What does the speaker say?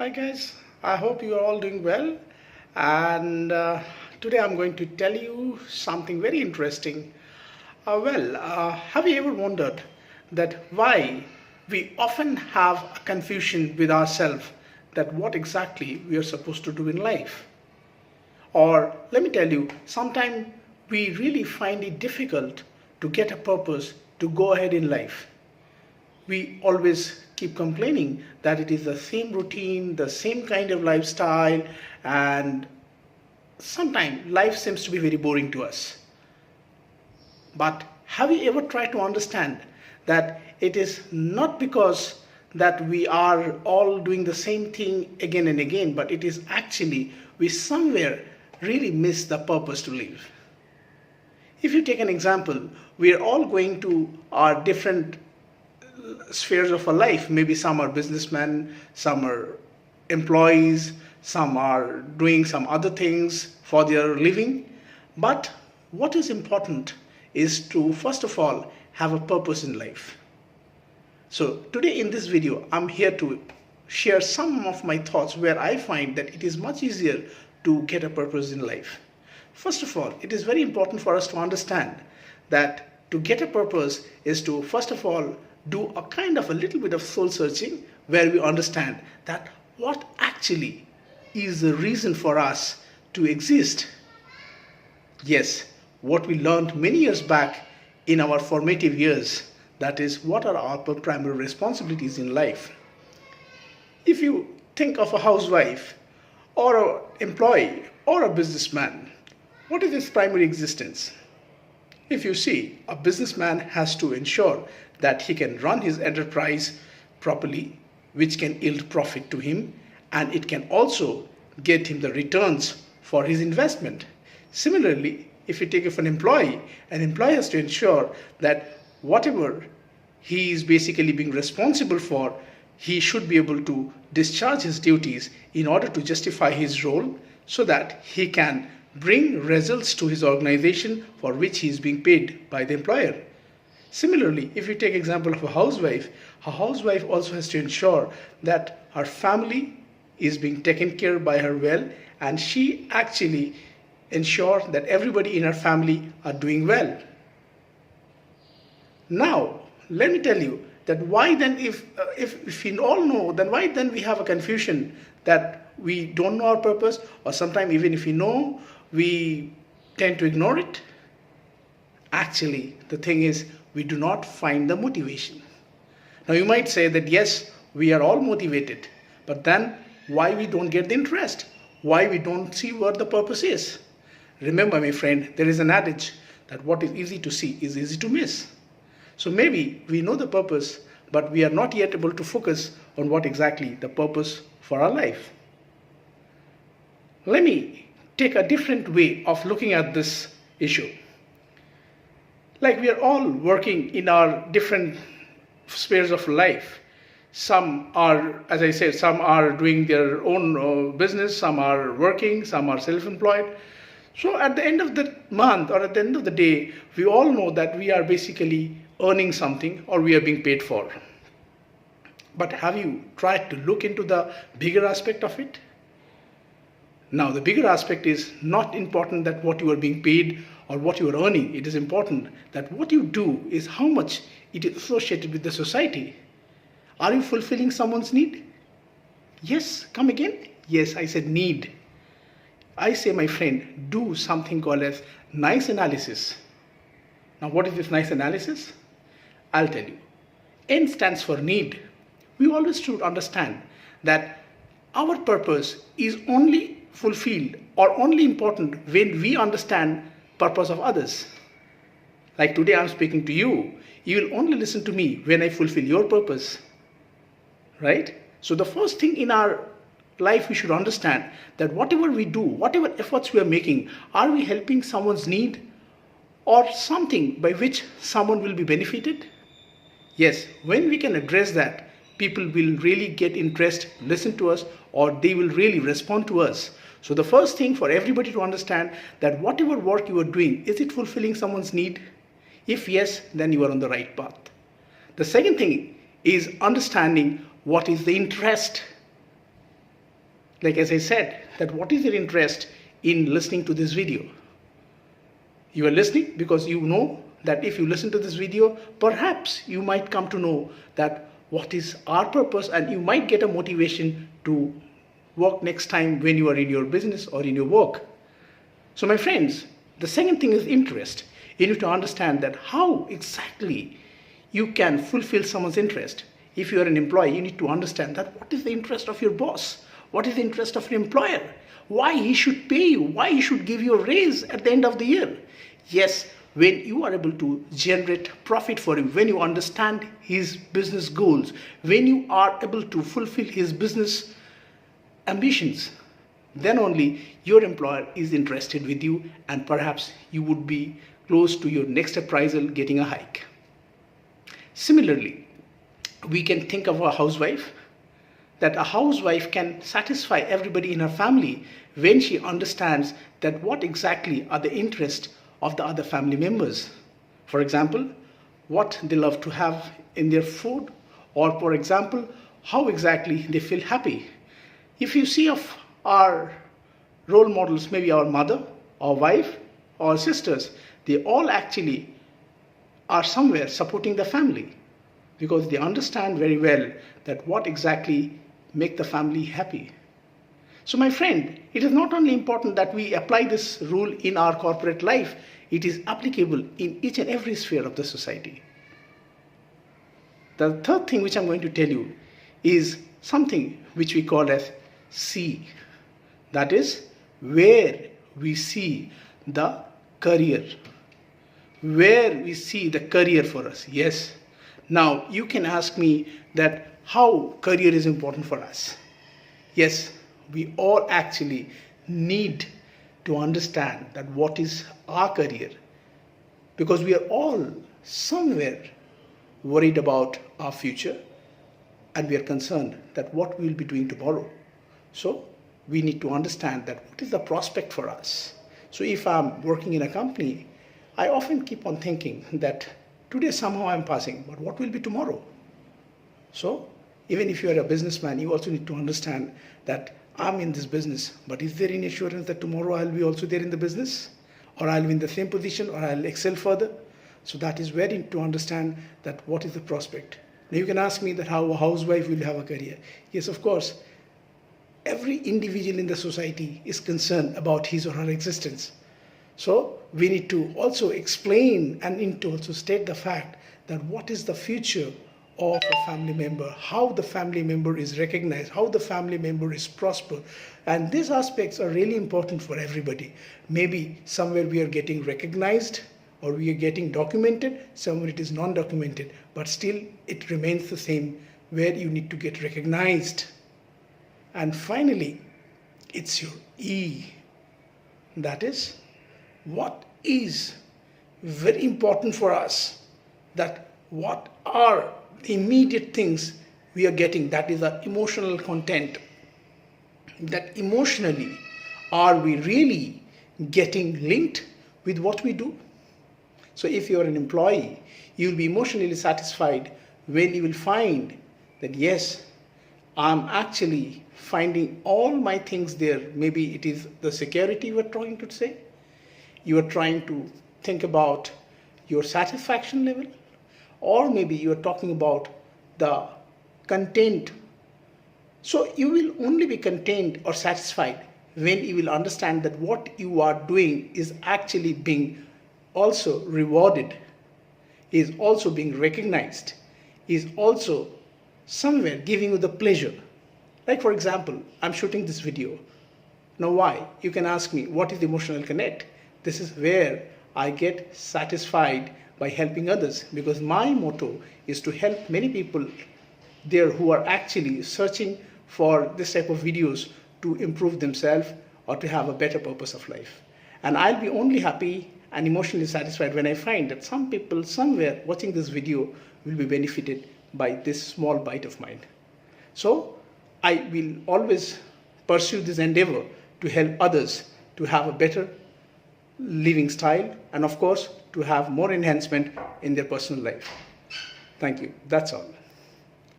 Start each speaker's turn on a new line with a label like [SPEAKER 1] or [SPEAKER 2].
[SPEAKER 1] Hi guys, I hope you are all doing well. And today I'm going to tell you something very interesting. Have you ever wondered that why we often have a confusion with ourselves that what exactly we are supposed to do in life? Or let me tell you, sometimes we really find it difficult to get a purpose to go ahead in life. We always keep complaining that it is the same routine, the same kind of lifestyle, and sometimes life seems to be very boring to us. But have you ever tried to understand that it is not because that we are all doing the same thing again and again, but it is actually we somewhere really miss the purpose to live. If you take an example, we are all going to our different spheres of our life. Maybe some are businessmen, some are employees, some are doing some other things for their living. But what is important is to first of all have a purpose in life. So today in this video, I'm here to share some of my thoughts where I find that it is much easier to get a purpose in life. First of all, it is very important for us to understand that to get a purpose is to first of all do a kind of a little bit of soul searching where we understand that what actually is the reason for us to exist. Yes, what we learned many years back in our formative years, that is what are our primary responsibilities in life. If you think of a housewife or an employee or a businessman, what is his primary existence? If you see, a businessman has to ensure that he can run his enterprise properly, which can yield profit to him, and it can also get him the returns for his investment. Similarly, if you take an employee has to ensure that whatever he is basically being responsible for, he should be able to discharge his duties in order to justify his role so that he can bring results to his organization for which he is being paid by the employer. Similarly, if you take example of a housewife also has to ensure that her family is being taken care by her well, and she actually ensures that everybody in her family are doing well. Now, let me tell you that why then if we all know, then why then we have a confusion that we don't know our purpose, or sometimes even if we know, we tend to ignore it. Actually, the thing is, we do not find the motivation. Now you might say that yes, we are all motivated, but then why we don't get the interest? Why we don't see what the purpose is? Remember, my friend, there is an adage that what is easy to see is easy to miss. So maybe we know the purpose, but we are not yet able to focus on what exactly the purpose for our life. Let me take a different way of looking at this issue. Like we are all working in our different spheres of life. Some are, as I said, some are doing their own business, some are working, some are self-employed. So at the end of the month or at the end of the day, we all know that we are basically earning something or we are being paid for. But have you tried to look into the bigger aspect of it? Now, the bigger aspect is not important that what you are being paid or what you are earning. It is important that what you do is how much it is associated with the society. Are you fulfilling someone's need? Yes, come again? Yes, I said need. I say, my friend, do something called as nice analysis. Now, what is this nice analysis? I'll tell you. N stands for need. We always should understand that our purpose is only fulfilled or only important when we understand purpose of others. Like today I'm speaking to you, you will only listen to me when I fulfill your purpose, right? So the first thing in our life we should understand that whatever we do, whatever efforts we are making, are we helping someone's need or something by which someone will be benefited? Yes, when we can address that, people will really get interest, listen to us, or they will really respond to us. So the first thing for everybody to understand that whatever work you are doing, is it fulfilling someone's need? If yes, then you are on the right path. The second thing is understanding what is the interest. like as I said, that what is your interest in listening to this video? You are listening because you know that if you listen to this video, perhaps you might come to know that what is our purpose, and you might get a motivation to work next time when you are in your business or in your work. So my friends, the second thing is interest. You need to understand that how exactly you can fulfill someone's interest. If you are an employee, you need to understand that what is the interest of your boss? What is the interest of your employer? Why he should pay you? Why he should give you a raise at the end of the year? Yes, when you are able to generate profit for him, when you understand his business goals, when you are able to fulfill his business ambitions, then only your employer is interested with you, and perhaps you would be close to your next appraisal getting a hike. Similarly, we can think of a housewife, that a housewife can satisfy everybody in her family when she understands that what exactly are the interests of the other family members. For example, what they love to have in their food, or for example, how exactly they feel happy. If you see of our role models, maybe our mother, our wife, our sisters, they all actually are somewhere supporting the family because they understand very well that what exactly make the family happy. So my friend, it is not only important that we apply this rule in our corporate life, it is applicable in each and every sphere of the society. The third thing which I'm going to tell you is something which we call as C. That is where we see the career. Where we see the career for us. Yes. Now you can ask me that how career is important for us. Yes, we all actually need to understand that what is our career, because we are all somewhere worried about our future and we are concerned that what we will be doing tomorrow. So we need to understand that what is the prospect for us. So if I'm working in a company, I often keep on thinking that today somehow I'm passing, but what will be tomorrow? So even if you are a businessman, you also need to understand that I'm in this business, but is there any assurance that tomorrow I'll be also there in the business? Or I'll be in the same position, or I'll excel further? So that is very to understand that what is the prospect. Now you can ask me that how a housewife will have a career. Yes, of course, every individual in the society is concerned about his or her existence. So we need to also explain and need to also state the fact that what is the future of a family member, how the family member is recognized, how the family member is prospered. And these aspects are really important for everybody. Maybe somewhere we are getting recognized or we are getting documented, somewhere it is non-documented, but still it remains the same where you need to get recognized. And finally, it's your E. That is, what is very important for us, that what are the immediate things we are getting, that is the emotional content, that emotionally are we really getting linked with what we do. So if you are an employee, you will be emotionally satisfied when you will find that yes, I'm actually finding all my things there. Maybe it is the security you are trying to say, you are trying to think about your satisfaction level, or maybe you are talking about the content. So you will only be content or satisfied when you will understand that what you are doing is actually being also rewarded, is also being recognized, is also somewhere giving you the pleasure. Like for example, I'm shooting this video. Now why? You can ask me, what is the emotional connect? This is where I get satisfied by helping others, because my motto is to help many people there who are actually searching for this type of videos to improve themselves or to have a better purpose of life. And I'll be only happy and emotionally satisfied when I find that some people somewhere watching this video will be benefited by this small bite of mine. So I will always pursue this endeavor to help others to have a better living style, and of course to have more enhancement in their personal life. Thank you. That's all.